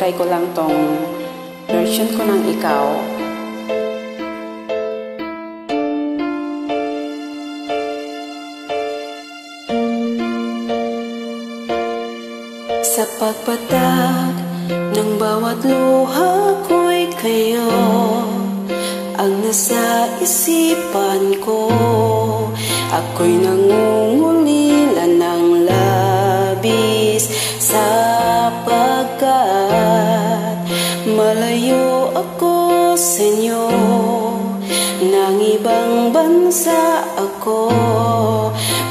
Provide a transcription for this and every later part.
ibibigay ko lang tong version ko ng Ikaw. Sa pagpatag ng bawat luha ko'y kayo ang nasa isipan ko. Ako'y nangungulila ng labis sapagkat malayo ako sa inyo. Nang ibang bansa ako,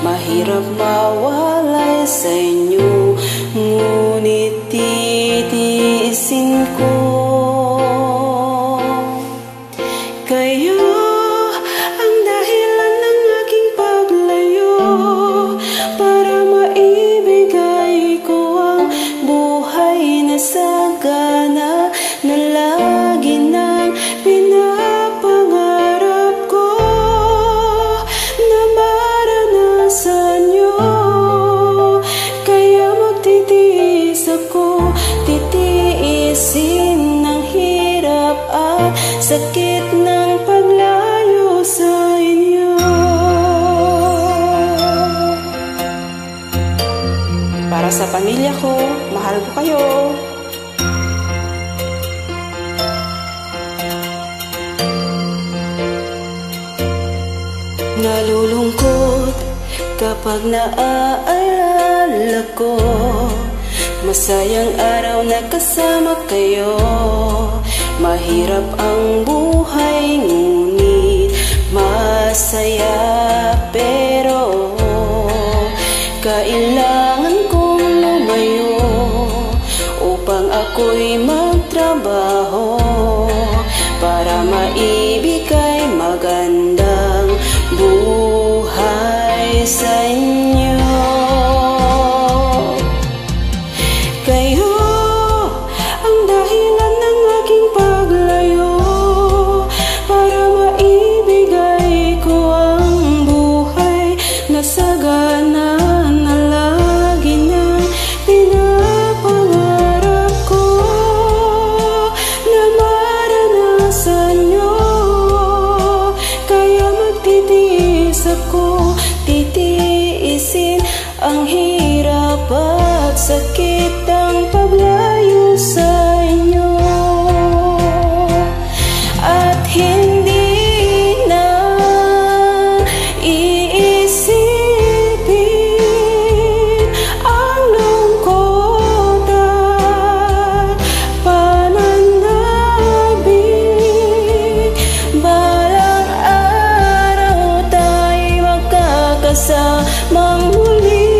mahirap mawalay sa inyo, ngunit titiisin ko. Kayo ang dahilan ng aking paglayo, para maibigay ko ang buhay na sagana na lagi nang pinapangarap ko na maranasan nyo. Kaya magtitiis ako, titiisin ng hirap at sakit ng paglayo sa inyo. Para sa pamilya ko, mahal ko kayo. Nalulungkot kapag naaalala ko, masayang araw na kasama kayo. Mahirap ang buhay, ngunit masaya. Pero kailangan kong lumayo upang ako'y magtrabaho, para maibigay magandang buhay sa inyo. Kayo ang dahilan ng aking paglayo, para maibigay ko ang buhay na sagana na lagi nang pinapangarap ko na maranasan nyo. Kaya magtitiis ako, titiisin ang hirap at sakit ng paglayo sa inyo. At hindi na iisipin ang lungkot at pananabik. Balang araw tayo'y magkakasamang muli.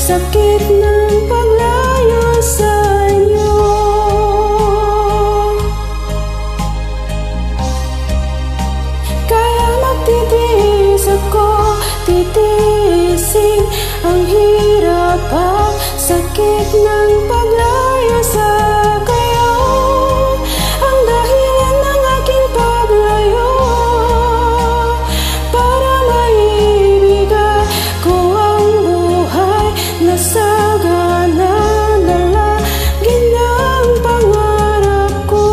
Sakit ng paglayo sa inyo. Kaya magtitiis ako, titiisin ang hirap at sakit ng paglayo sa kayo. Ang dahilan ng aking paglayo, para maibigay ko ang buhay na sagana na lagi ng pangarap ko.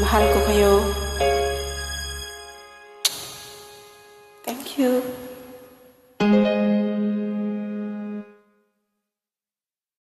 Mahal ko kayo.